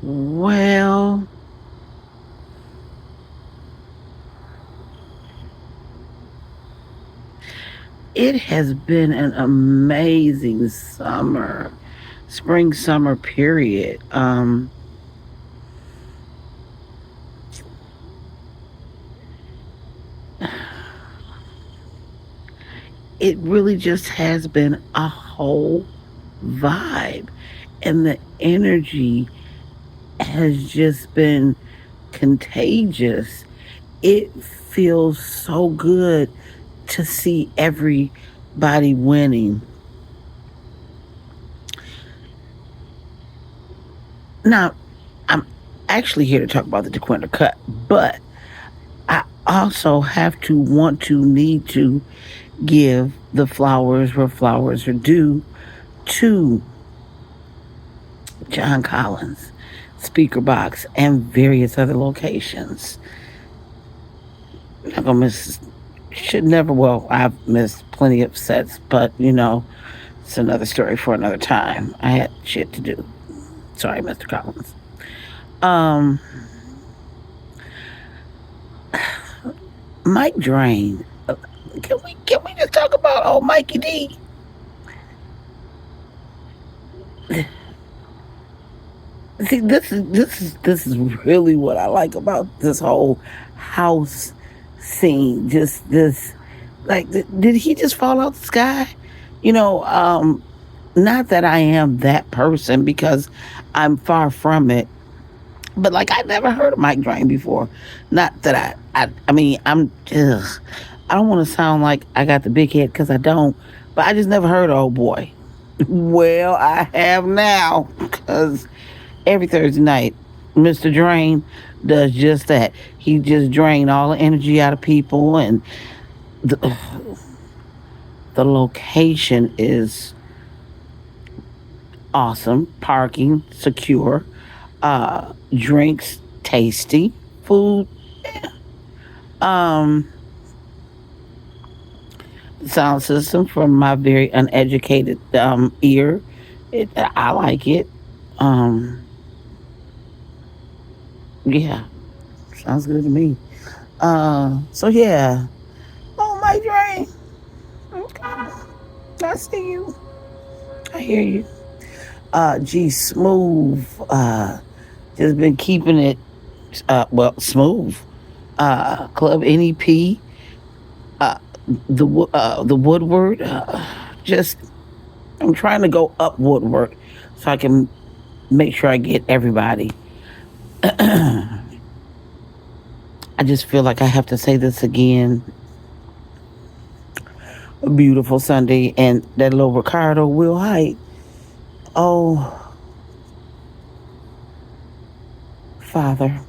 Well, it has been an amazing summer, spring summer period. It really just has been a whole vibe, and the energy has just been contagious. It feels so good to see everybody winning. Now, I'm actually here to talk about the DeQuinter cut, but I also have to want to need to give the flowers where flowers are due to John Collins, Speaker Box, and various other locations. I'm gonna miss. Should never. Well, I've missed plenty of sets, but it's another story for another time. I had shit to do. Sorry, Mr. Collins. Um, Mike Drain. Can we just talk about old Mikey D? See, this is really what I like about this whole house scene. Just this, like, did he just fall out the sky? You know, um, Not that I am that person because I'm far from it. But like, I never heard of Mike Drain before. Not that I mean, I don't want to sound like I got the big head because I don't. But I just never heard of old boy. Well, I have now because every Thursday night, Mr. Drain does just that. He just drain all the energy out of people, and the, the location is awesome. Parking secure, drinks tasty, food. Um, Sound system from my very uneducated ear. I like it. Um, yeah, sounds good to me. So yeah. Oh, my drain. Okay. I see you. I hear you. G Smooth. Just been keeping it smooth. Club NEP. Uh, the Woodward. Just I'm trying to go up Woodward so I can make sure I get everybody. I just feel like I have to say this again. A beautiful Sunday, and that little Ricardo Will Height. Oh, Father,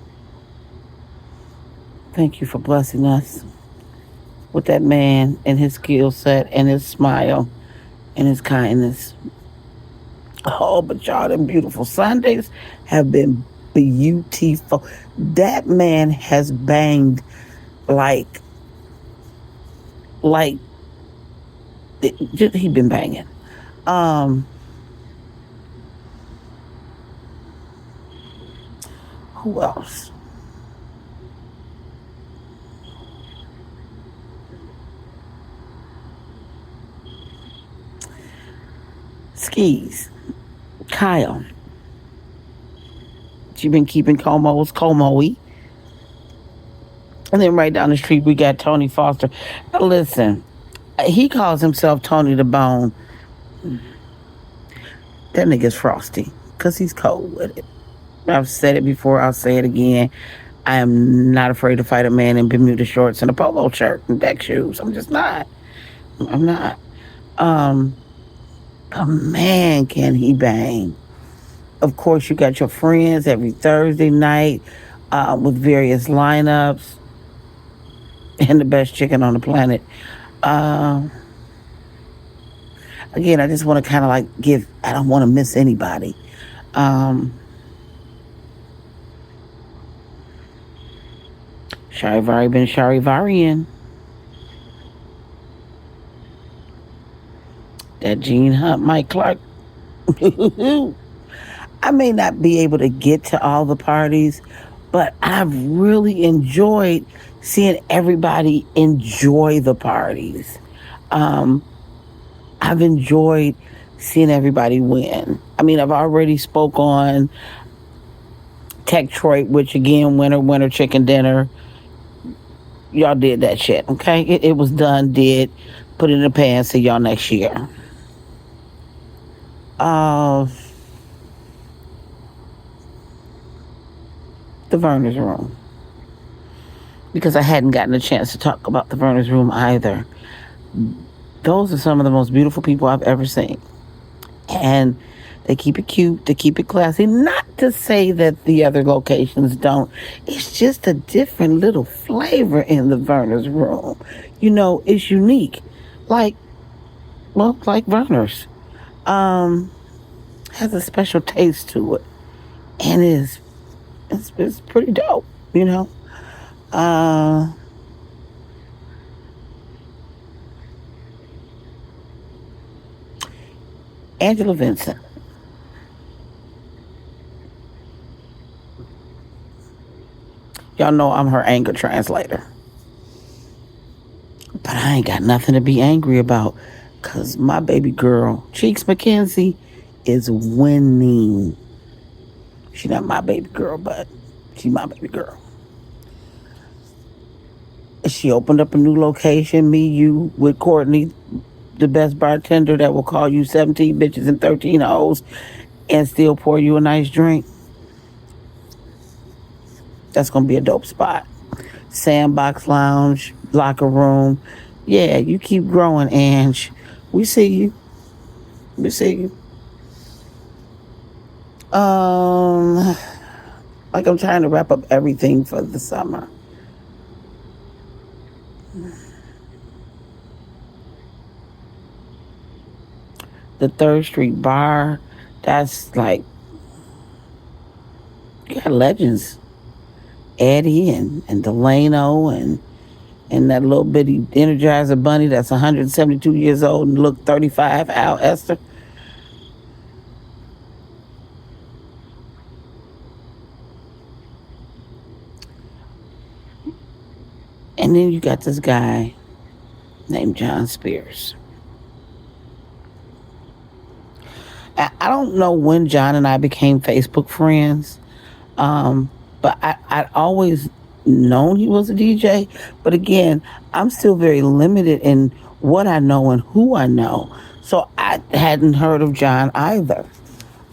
thank you for blessing us with that man and his skill set and his smile and his kindness. Oh, but y'all, them beautiful Sundays have been beautiful. That man has banged like, like, just, he been banging. Um, who else? Skis. Kyle. She been keeping Como's Como-y. And then right down the street, we got Tony Foster. Now, listen, he calls himself Tony the Bone. That nigga's frosty because he's cold with it. I've said it before, I'll say it again. I am not afraid to fight a man in Bermuda shorts and a polo shirt and deck shoes. I'm just not. I'm not. Um, but man, can he bang. Of course, you got your friends every Thursday night with various lineups and the best chicken on the planet. Uh, Again, I just want to kind of like give, I don't want to miss anybody. Um, Sharivari Ben Sharivarian. That Gene Hunt, Mike Clark. I may not be able to get to all the parties, but I've really enjoyed seeing everybody enjoy the parties. Um, I've enjoyed seeing everybody win. I mean, I've already spoke on Techtroit, which again, winner, chicken dinner. Y'all did that shit, okay? It was done, did. Put it in the pan, see y'all next year. Uh, the Verner's Room. Because I hadn't gotten a chance to talk about the Verner's Room either. Those are some of the most beautiful people I've ever seen. And they keep it cute, they keep it classy. Not to say that the other locations don't. It's just a different little flavor in the Verner's Room. You know, it's unique. Like, well, like Verner's. Um, has a special taste to it. And it's pretty dope, you know. Uh Angela Vincent. Y'all know I'm her anger translator. But I ain't got nothing to be angry about. Cause my baby girl, Cheeks McKenzie, is winning. She not my baby girl, but she my baby girl. She opened up a new location, me, you, with Courtney, the best bartender that will call you 17 bitches and 13 hoes and still pour you a nice drink. That's gonna be a dope spot. Sandbox Lounge, locker room. Yeah, you keep growing, Ange. We see you. We see you. Um, like I'm trying to wrap up everything for the summer. The Third Street Bar, that's like, you got legends. Eddie and Delano and that little bitty Energizer bunny that's 172 years old and look 35, Al Esther. And then you got this guy named John Spears. I don't know when John and I became Facebook friends, but I'd always known he was a DJ. But again, I'm still very limited in what I know and who I know. So I hadn't heard of John either.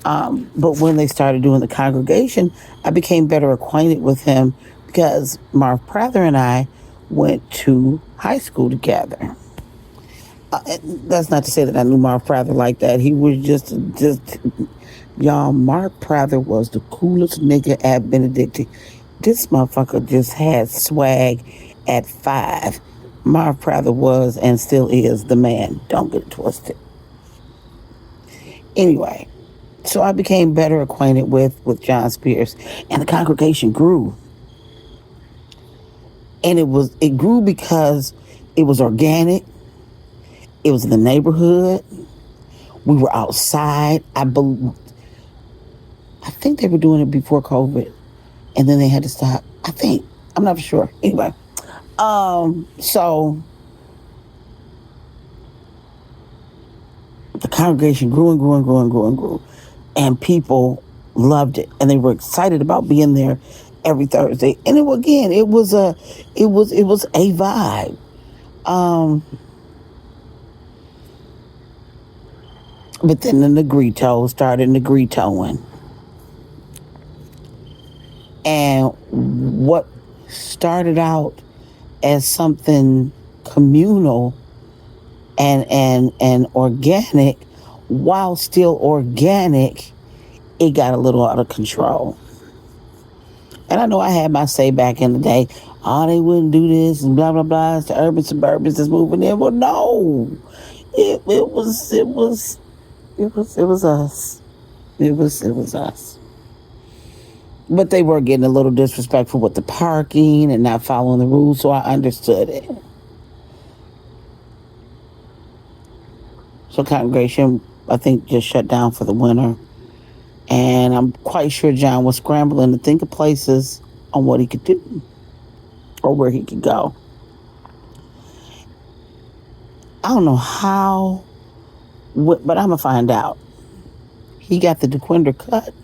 But when they started doing the congregation, I became better acquainted with him because Marv Prather and I went to high school together. That's not to say that I knew Mark Prather like that. He was just y'all. Mark Prather was the coolest nigga at Benedictine. This motherfucker just had swag at 5. Mark Prather was and still is the man. Don't get it twisted. Anyway, so I became better acquainted with John Spears, and the congregation grew. And it grew because it was organic. It was in the neighborhood. We were outside. I think they were doing it before COVID, and then they had to stop. I think I'm not sure. Anyway, so the congregation grew and grew and grew and grew and grew, and people loved it, and they were excited about being there every Thursday. And it was a vibe. Um, but then the Negrito started Negritoing. And what started out as something communal and organic, while still organic, it got a little out of control. And I know I had my say back in the day, oh, they wouldn't do this and blah blah blah. It's the urban suburbans that's moving in. Well, no, it was us. It was us. But they were getting a little disrespectful with the parking and not following the rules, so I understood it. So congregation, I think, just shut down for the winter. And I'm quite sure John was scrambling to think of places on what he could do or where he could go. I don't know how, but I'm going to find out. He got the DeQuinder cut.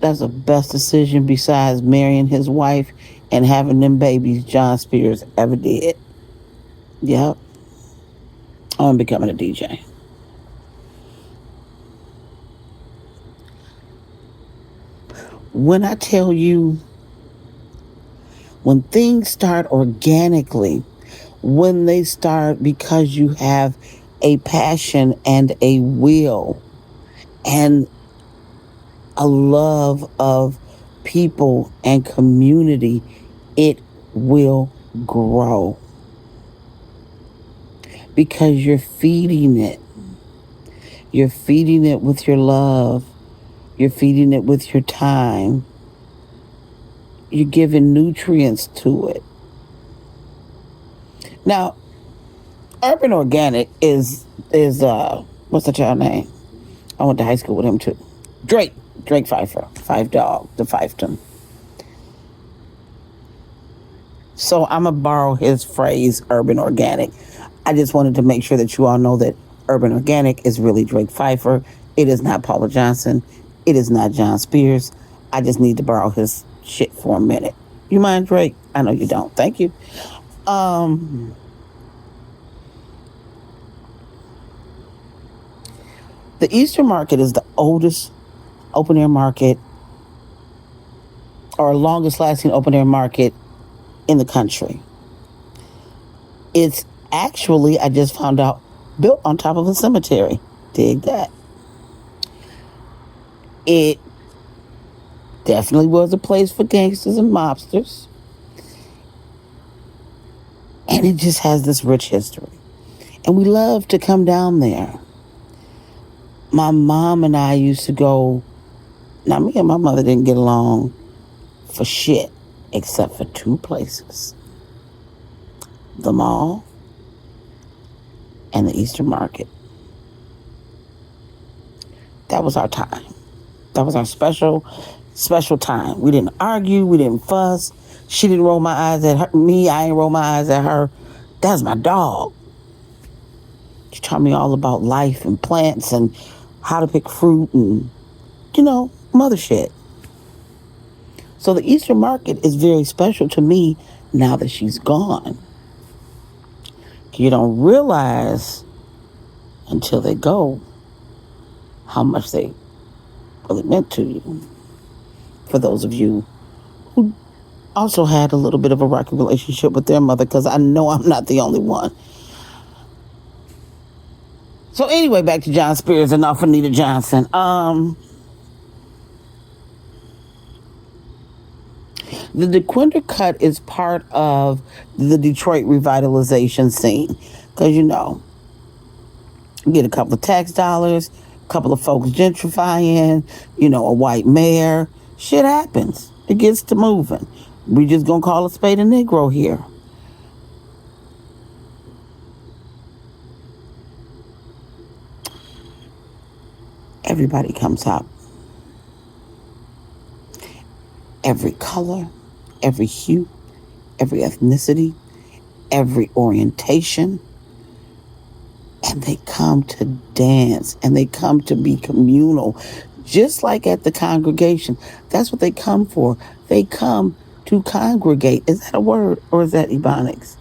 That's the best decision besides marrying his wife and having them babies John Spears ever did. Yep. I'm becoming a DJ. When I tell you, when things start organically, when they start because you have a passion and a will and a love of people and community, it will grow. Because you're feeding it. You're feeding it with your love. You're feeding it with your time. You're giving nutrients to it. Now, Urban Organic is what's the child name? I went to high school with him too. Drake Pfeiffer, Five Dog, the Fiefdom. So I'm gonna borrow his phrase, Urban Organic. I just wanted to make sure that you all know that Urban Organic is really Drake Pfeiffer. It is not Paula Johnson. It is not John Spears. I just need to borrow his shit for a minute. You mind, Drake? I know you don't. Thank you. The Eastern Market is the oldest open air market or longest lasting open air market in the country. It's actually, I just found out, built on top of a cemetery. Dig that. It definitely was a place for gangsters and mobsters. And it just has this rich history. And we love to come down there. My mom and I used to go. Now, me and my mother didn't get along for shit except for two places: the mall and the Eastern Market. That was our time. That was our special time. We didn't argue. We didn't fuss. She didn't roll my eyes at me. I didn't roll my eyes at her. That's my dog. She taught me all about life and plants and how to pick fruit and, mother shit. So the Eastern Market is very special to me now that she's gone. You don't realize until they go how much they really meant to you. For those of you who also had a little bit of a rocky relationship with their mother, because I know I'm not the only one. So anyway, back to John Spears and off Anita Johnson. The DeQuinder cut is part of the Detroit revitalization scene. Because, you get a couple of tax dollars, a couple of folks gentrifying, a white mayor. Shit happens. It gets to moving. We just gonna call a spade a Negro here. Everybody comes out. Every color, every hue, every ethnicity, every orientation. And they come to dance and they come to be communal, just like at the congregation. That's what they come for. They come to congregate. Is that a word or is that Ebonics?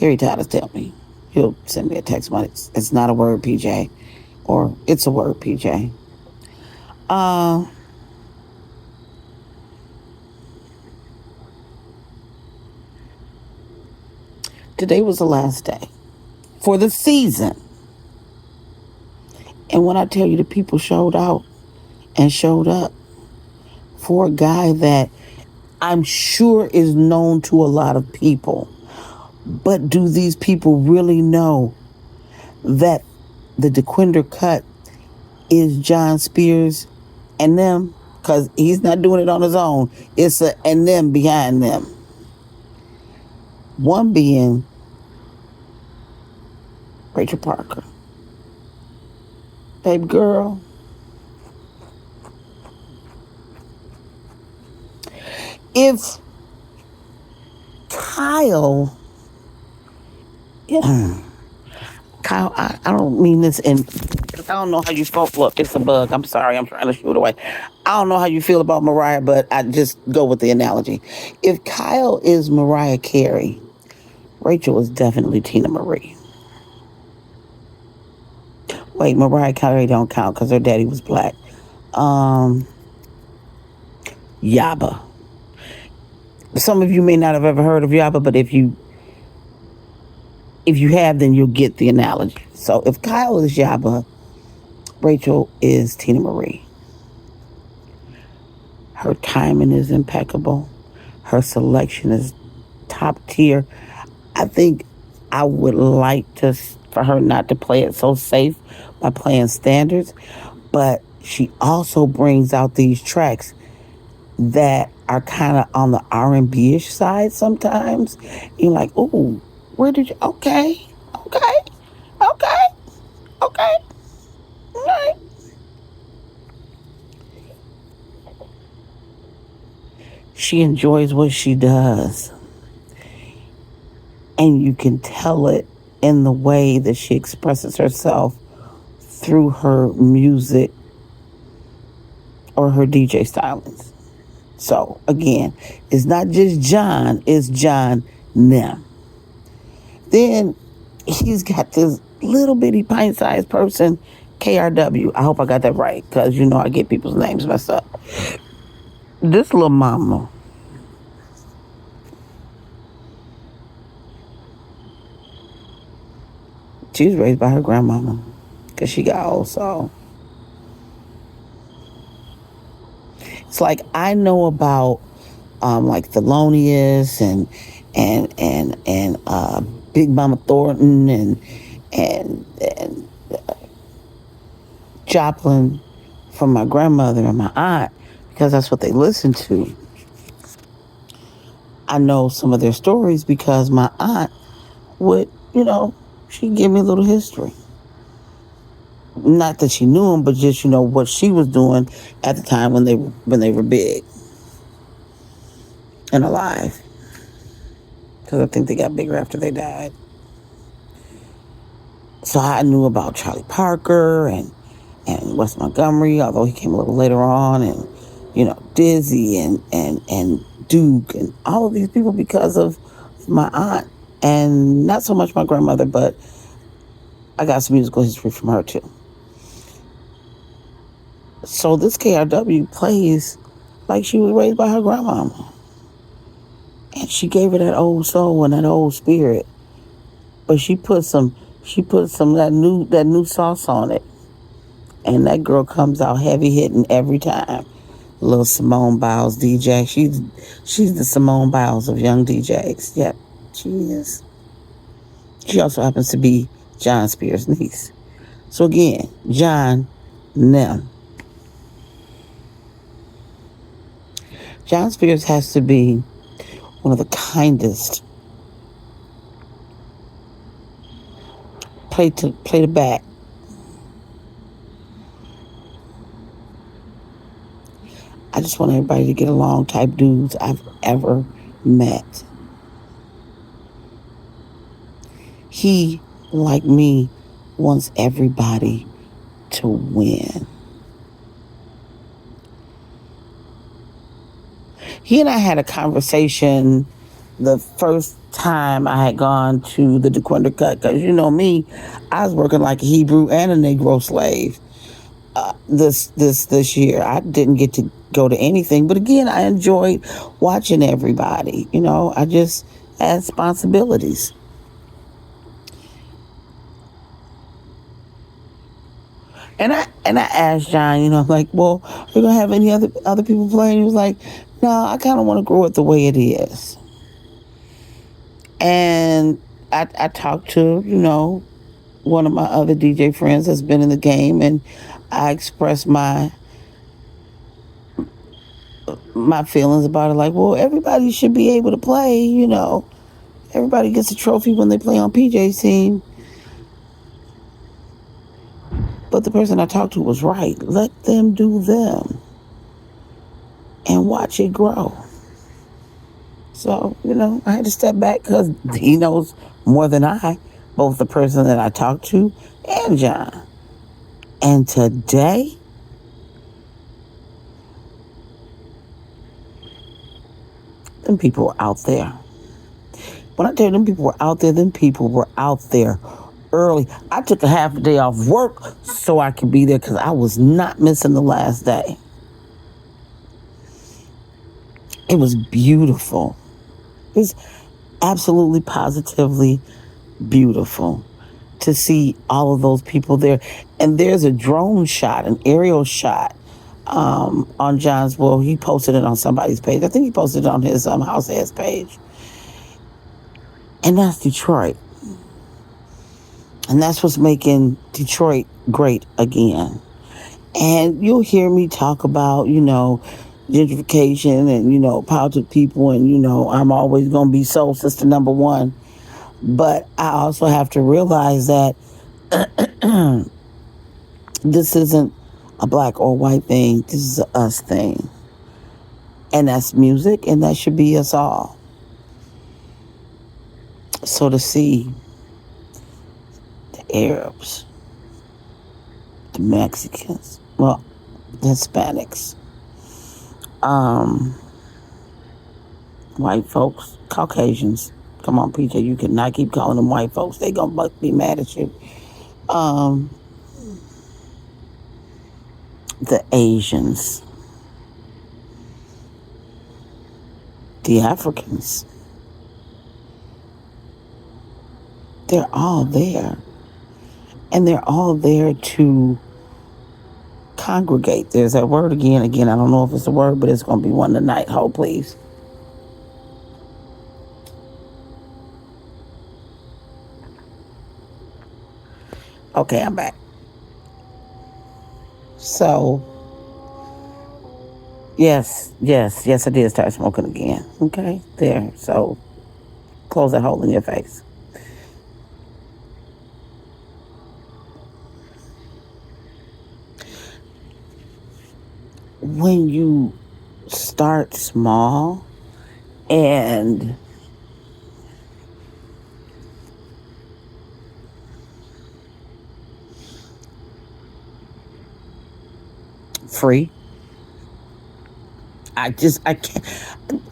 Harry Titus tell me. He'll send me a text. It's not a word, PJ. Or it's a word, PJ. Today was the last day for the season. And when I tell you the people showed out and showed up for a guy that I'm sure is known to a lot of people, but do these people really know that the DeQuinder cut is John Spears and them? Because he's not doing it on his own. It's a and them behind them. One being Rachel Parker. Baby girl, if Kyle, yeah, Kyle, I don't mean this in, I don't know how you feel. Look, it's a bug. I'm sorry. I'm trying to shoot it away. I don't know how you feel about Mariah, but I just go with the analogy. If Kyle is Mariah Carey, Rachel is definitely Tina Marie. Wait, Mariah Carey don't count because her daddy was black. Um, Yaba. Some of you may not have ever heard of Yaba, but if you have, then you'll get the analogy. So if Kyle is Yaba, Rachel is Tina Marie. Her timing is impeccable. Her selection is top tier. I think I would like for her not to play it so safe by playing standards, but she also brings out these tracks that are kind of on the R&B-ish side sometimes. You're like, ooh, where did you? Okay, okay, okay, okay, all right. She enjoys what she does, and you can tell it in the way that she expresses herself through her music or her DJ stylings. So again, it's not just John, it's John Nem. Then he's got this little bitty pint-sized person, KRW. I hope I got that right, because I get people's names messed up. This little mama, she was raised by her grandmama because she got old, so it's like I know about like Thelonious and Big Mama Thornton and Joplin from my grandmother and my aunt, because that's what they listened to. I know some of their stories because my aunt would, she'd give me a little history. Not that she knew them, but just, what she was doing at the time when they were big and alive. Because I think they got bigger after they died. So I knew about Charlie Parker and Wes Montgomery, although he came a little later on, and Dizzy and Duke and all of these people because of my aunt, and not so much my grandmother, but I got some musical history from her too. So this KRW plays like she was raised by her grandmama, and she gave her that old soul and that old spirit, but she put some that new sauce on it. And that girl comes out heavy hitting every time. Little Simone Biles DJ. She's the Simone Biles of young DJs. Yep, she is. She also happens to be John Spears' niece. So again, John Nem. John Spears has to be one of the kindest. Play the back. I just want everybody to get along type dudes I've ever met. He, like me, wants everybody to win. He and I had a conversation the first time I had gone to the Dequindre Cut, because me, I was working like a Hebrew and a Negro slave. This year I didn't get to go to anything, but again, I enjoyed watching everybody. I just had responsibilities. And I asked John, I'm like, well, are you gonna have any other people playing? He was like, no, I kind of want to grow it the way it is. And I talked to one of my other DJ friends that's been in the game, and I expressed my feelings about it. Like, well, everybody should be able to play. Everybody gets a trophy when they play on PJ's team. But the person I talked to was right. Let them do them and watch it grow. So, I had to step back because he knows more than I, both the person that I talked to and John. And today, them people were out there. When I tell you them people were out there, them people were out there early. I took a half a day off work so I could be there because I was not missing the last day. It was beautiful. It was absolutely, positively beautiful to see all of those people there. And there's a drone shot, an aerial shot on John's. Well, he posted it on somebody's page. I think he posted it on his House Ass page. And that's Detroit. And that's what's making Detroit great again. And you'll hear me talk about, gentrification and, power to people. And, I'm always going to be soul sister number one. But I also have to realize that this isn't a black or white thing. This is a us thing. And that's music, and that should be us all. So to see the Arabs, the Mexicans, well, the Hispanics, white folks, Caucasians. Come on, PJ, you cannot keep calling them white folks. They gonna be mad at you. The Asians, the Africans, they're all there. And they're all there to congregate. There's that word again. I don't know if it's a word, but it's going to be one tonight. Hold, please. Okay, I'm back. So, yes, I did start smoking again. Okay, there. So, close that hole in your face. When you start small and free, I can't.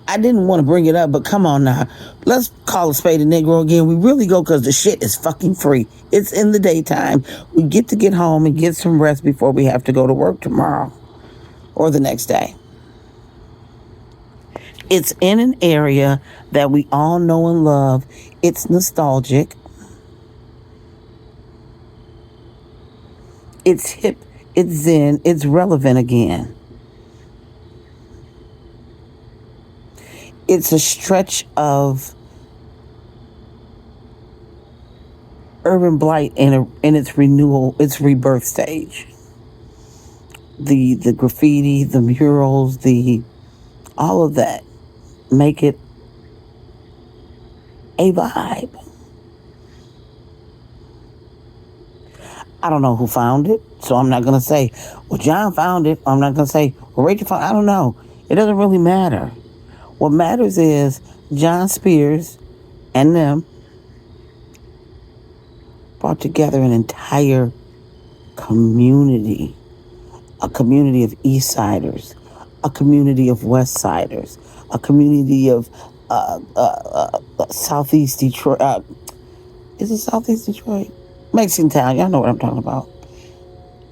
I didn't want to bring it up, but come on now. Let's call a spade a Negro again. We really go because the shit is fucking free. It's in the daytime. We get to get home and get some rest before we have to go to work tomorrow or the next day. It's in an area that we all know and love. It's nostalgic. It's hip. It's zen. It's relevant again. It's a stretch of urban blight in its renewal, its rebirth stage. The graffiti, the murals, all of that make it a vibe. I don't know who found it, so I'm not going to say, well, John found it. I'm not going to say, well, Rachel found it. I don't know. It doesn't really matter. What matters is John Spears and them brought together an entire community, a community of East Siders, a community of West Siders, a community of Southeast Detroit. Is it Southeast Detroit? Mexican town. Y'all know what I'm talking about.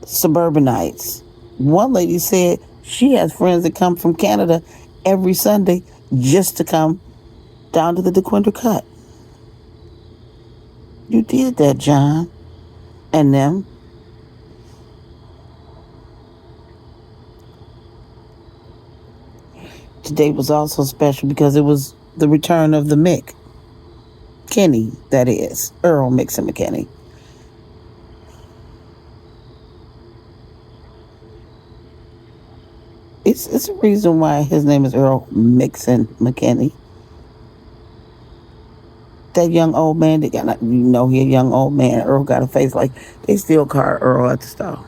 Suburbanites. One lady said she has friends that come from Canada every Sunday just to come down to the DeQuinder Cut. You did that, John, and them. Today was also special because it was the return of the Mick. Kenny, that is. Earl Mixon McKinney. It's a reason why his name is Earl Mixon McKinney. that young old man, they got, he a young old man. Earl got a face like they still call Earl at the store.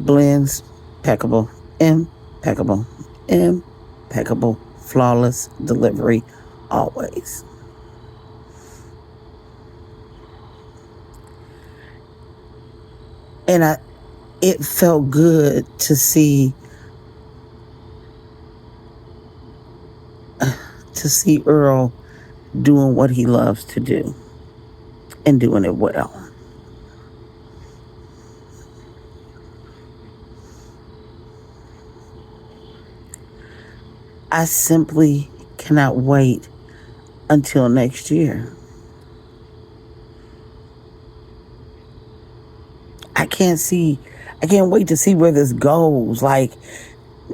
Blends, impeccable, impeccable, impeccable, flawless delivery, always. And it felt good to see Earl doing what he loves to do and doing it well. I simply cannot wait until next year. I can't wait to see where this goes. Like,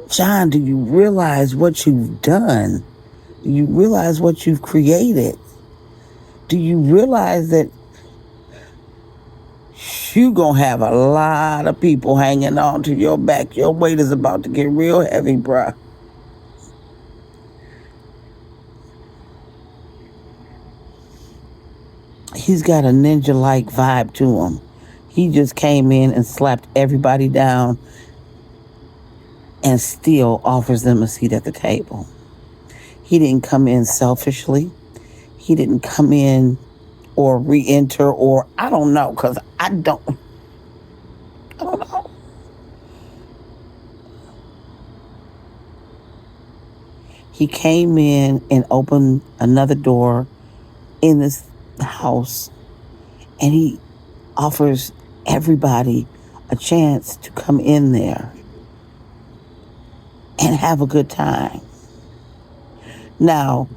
John, do you realize what you've done? Do you realize what you've created? Do you realize that you gonna have a lot of people hanging on to your back? Your weight is about to get real heavy, bruh. He's got a ninja-like vibe to him. He just came in and slapped everybody down and still offers them a seat at the table. He didn't come in selfishly. He didn't come in or re-enter, or I don't know, because I don't know. He came in and opened another door in this house, and he offers everybody a chance to come in there and have a good time. Now,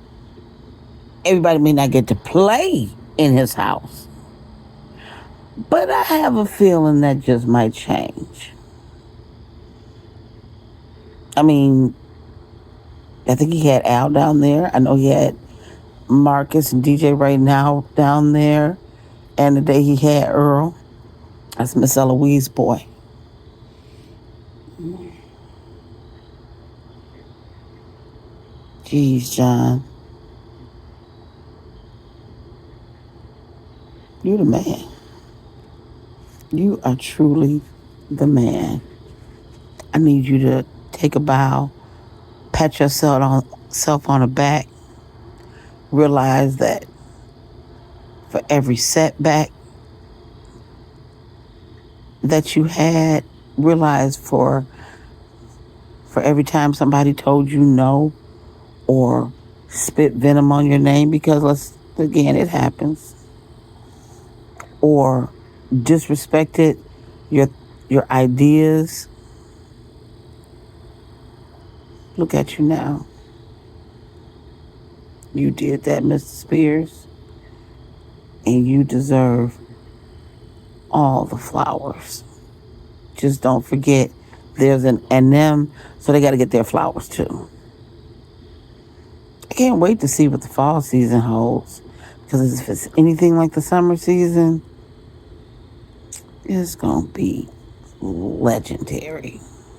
everybody may not get to play in his house, but I have a feeling that just might change. I mean, I think he had Al down there. I know he had Marcus and DJ right now down there. And the day he had Earl, that's Miss Eloise's boy. Jeez, John. You the man. You are truly the man. I need you to take a bow, pat yourself on the back, realize that for every setback that you had, realize for every time somebody told you no or spit venom on your name, because it happens, or disrespected your ideas. Look at you now. You did that, Mr. Spears, and you deserve all the flowers. Just don't forget, there's an them, so they got to get their flowers too. I can't wait to see what the fall season holds, because if it's anything like the summer season, it's going to be legendary.